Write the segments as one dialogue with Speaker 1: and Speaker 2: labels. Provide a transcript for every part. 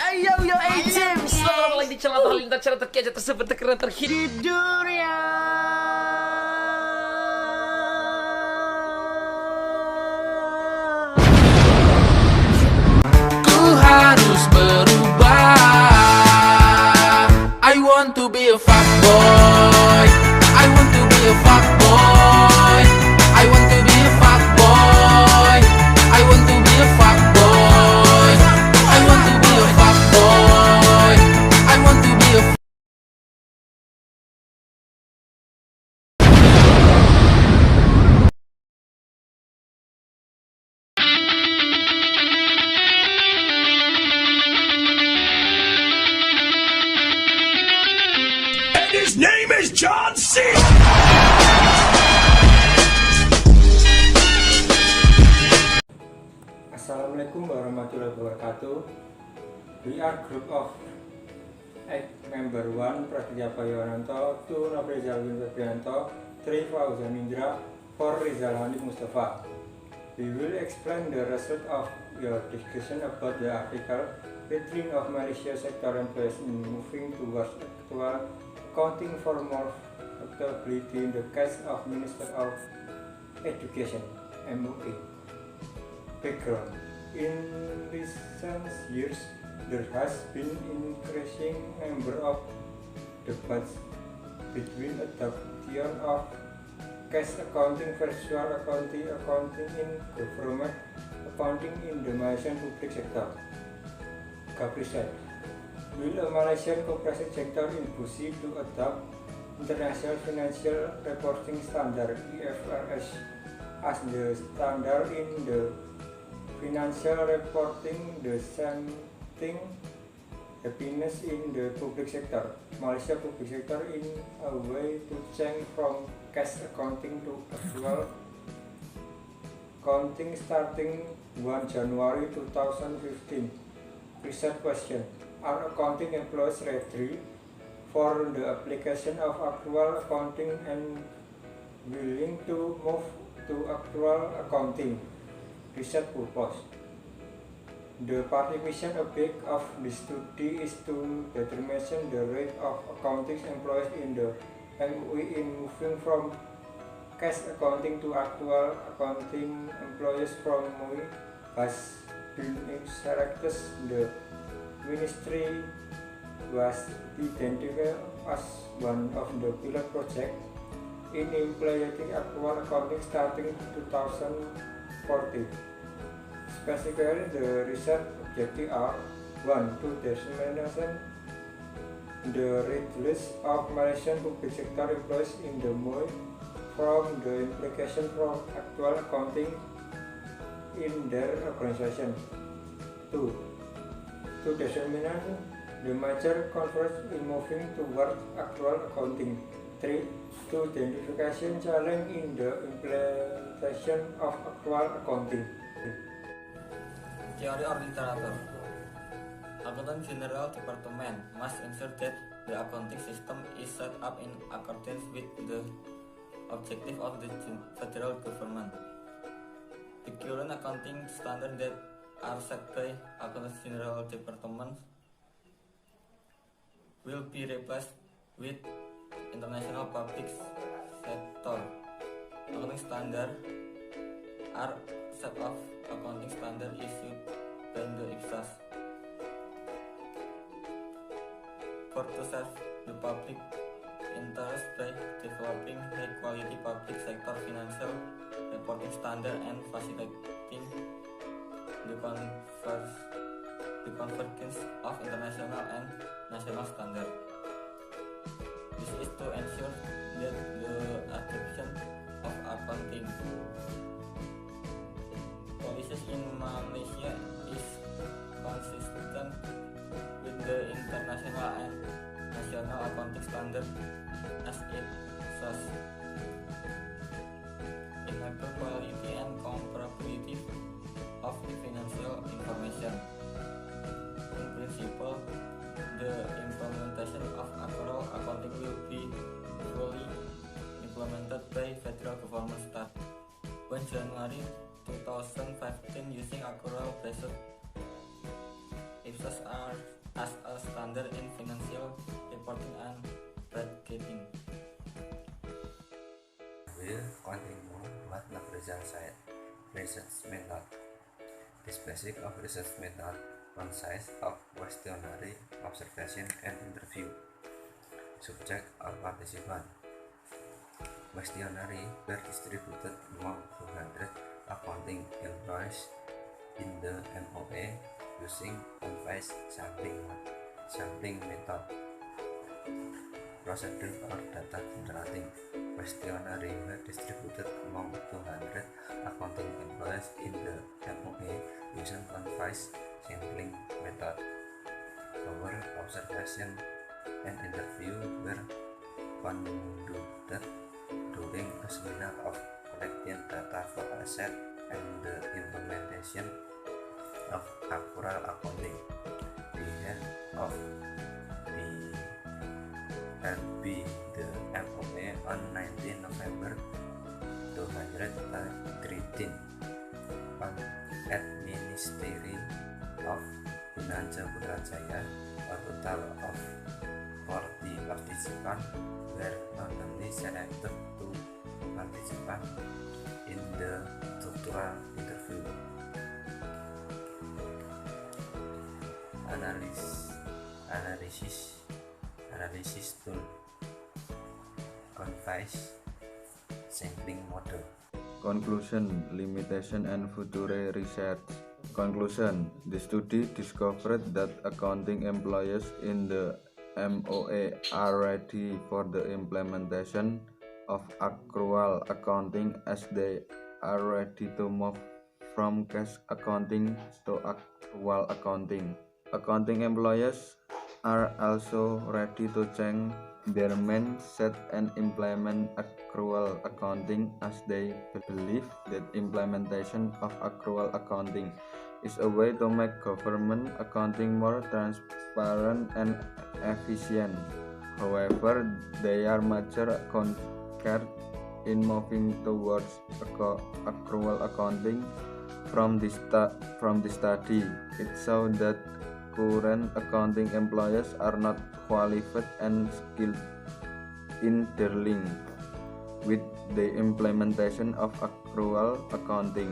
Speaker 1: Ayo yo Jim, selamat datang lagi di channel terlintas cara terkece tersebut terkeren terhit di dunia. Ku harus berubah. I want to be a fuckboy. I want to be a fuckboy. I want to be a fuckboy. I want to be a fuckboy. I want to be a fuckboy. I want to be a
Speaker 2: And his name is John C.
Speaker 3: Assalamualaikum warahmatullahi wabarakatuh. We are group of 8 member 1 Prasetya Bayowananto, 2 Nofrizal Febrianto, 3 Fauzan Indra, 4 Rizal Hanif Mustafa. We will explain the result of your discussion about the article Return of Malaysia sector employees in moving towards actual accounting for more accountability in the case of Minister of Education (MUE). Background: in recent years, there has been increasing number of debates between adoption of cash accounting versus accounting in government accounting in the Malaysian public sector. Gapri said, will a Malaysian corporate sector in Busi to adopt International Financial Reporting Standard (IFRS) as the standard in the financial reporting, the same thing happiness in the public sector. Malaysia public sector in a way to change from cash accounting to actual accounting starting 1 January 2015. Research question: are accounting employees ready for the application of actual accounting and willing to move to actual accounting? Research purpose: the participation object of the study is to determine the rate of accounting employees in the MUI in moving from cash accounting to actual accounting employees from MUI has been selected. The ministry was identified as one of the pilot projects in implementing actual accounting starting 2014. Specifically, the research objectives are: 1. To determine the rate list of Malaysian public sector employees in the MUI from the implication from actual accounting in their organization. 2. To determine the major conference in moving towards actual accounting. 3. To identification challenge in the implementation of actual accounting.
Speaker 4: Theory or literature. Accountant General Department must ensure that the accounting system is set up in accordance with the objective of the federal government. The current accounting standards that are set by Accountant General Department will be replaced with International Public Sector Accounting Standard are set of accounting standard issued by the IPSAS for to serve the public interest by developing high quality public sector financial reporting standard and facilitating the convergence of international and national standard. This is to ensure that the adoption of accounting policies in Malaysia is consistent with the international and national accounting standard as it says. Enable quality and comparability of financial information. In principle, the implementation of actual accounting will be fully implemented by federal government start 1 January 2015 using accrual based IPSAS are as a standard in financial reporting and budgeting.
Speaker 5: Will continue what the result said. Research method. This basic of research method consists of questionnaire, observation, and interview. Subject or participant. Questionnaire were distributed among 200 accounting employees in the MOA using convex sampling method. Procedure or data generating. Questionnaire were distributed among 200 accounting employees in the MOA using convex sampling method. Our observation and interview were conducted during a seminar of collecting data for asset and the implementation of accrual accounting. The head of the MOA on 19 November 2013 on Ministry of Finance Putrajaya. A total of 40 participants were randomly selected to participate in the structural interview. Analysis tool. Convex sampling model.
Speaker 6: Conclusion, limitation and future research. Conclusion, the study discovered that accounting employees in the MOA are ready for the implementation of accrual accounting as they are ready to move from cash accounting to accrual accounting. Accounting employees are also ready to change their mindset and implement accrual accounting as they believe that implementation of accrual accounting is a way to make government accounting more transparent and efficient. However, they are mature concerned in moving towards accrual accounting. From the study, it showed that current accounting employees are not qualified and skilled in dealing with the implementation of accrual accounting.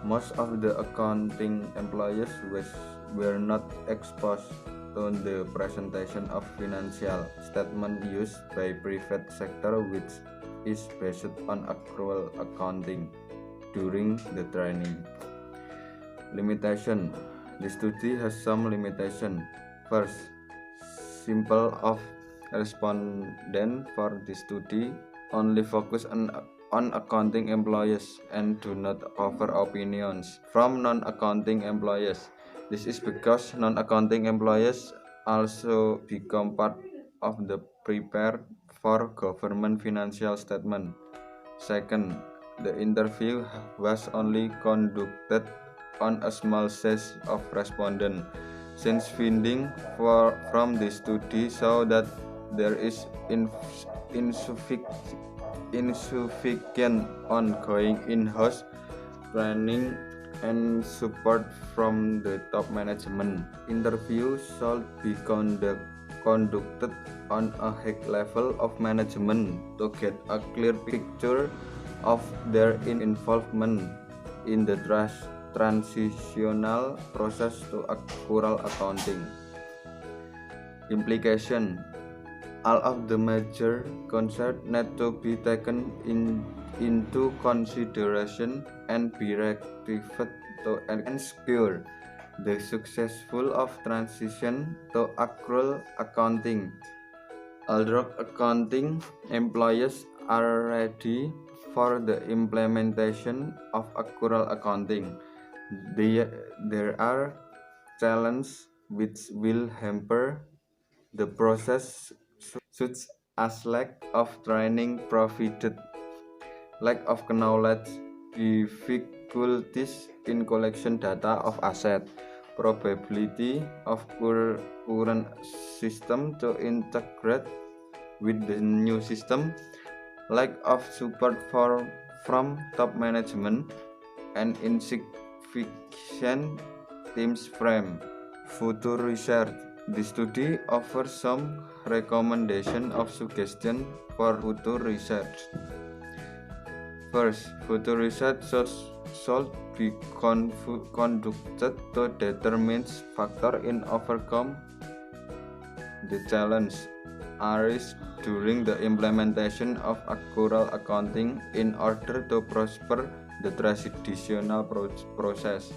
Speaker 6: Most of the accounting employees were not exposed to the presentation of financial statement used by private sector, which is based on accrual accounting during the training. Limitation. The study has some limitation. First, sample of respondents for the study only focus on accounting employees and do not cover opinions from non-accounting employees. This is because non-accounting employees also become part of the prepare for government financial statement. Second, the interview was only conducted on a small set of respondents, since findings from the study show that there is insufficient ongoing in-house training and support from the top management. Interviews should be conducted on a high level of management to get a clear picture of their involvement in the transitional process to accrual accounting. Implication. All of the major concerns need to be taken into consideration and be rectified to ensure the successful of transition to accrual accounting. Although accounting employees are ready for the implementation of accrual accounting, there are challenges which will hamper the process, such as lack of training provided, lack of knowledge, difficulties in collection data of asset, probability of current system to integrate with the new system, lack of support from top management, and insufficient teams Future research. The study offers some recommendation of suggestion for future research. First, future research should be conducted to determine factors in overcome the challenge arise during the implementation of accrual accounting in order to prosper the traditional process.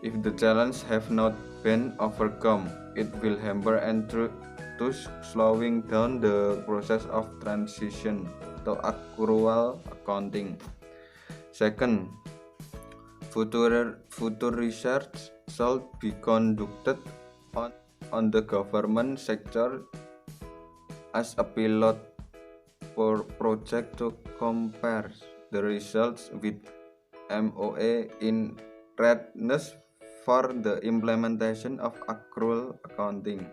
Speaker 6: If the challenge have not been overcome, it will hamper and thus slowing down the process of transition to accrual accounting. Second, future research should be conducted on the government sector as a pilot project to compare the results with MOA in readiness for the implementation of accrual accounting.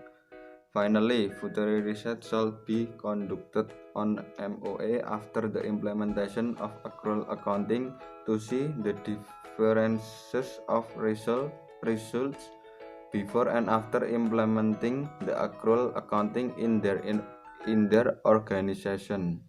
Speaker 6: Finally, future research should be conducted on MOA after the implementation of accrual accounting to see the differences of results before and after implementing the accrual accounting in their organization.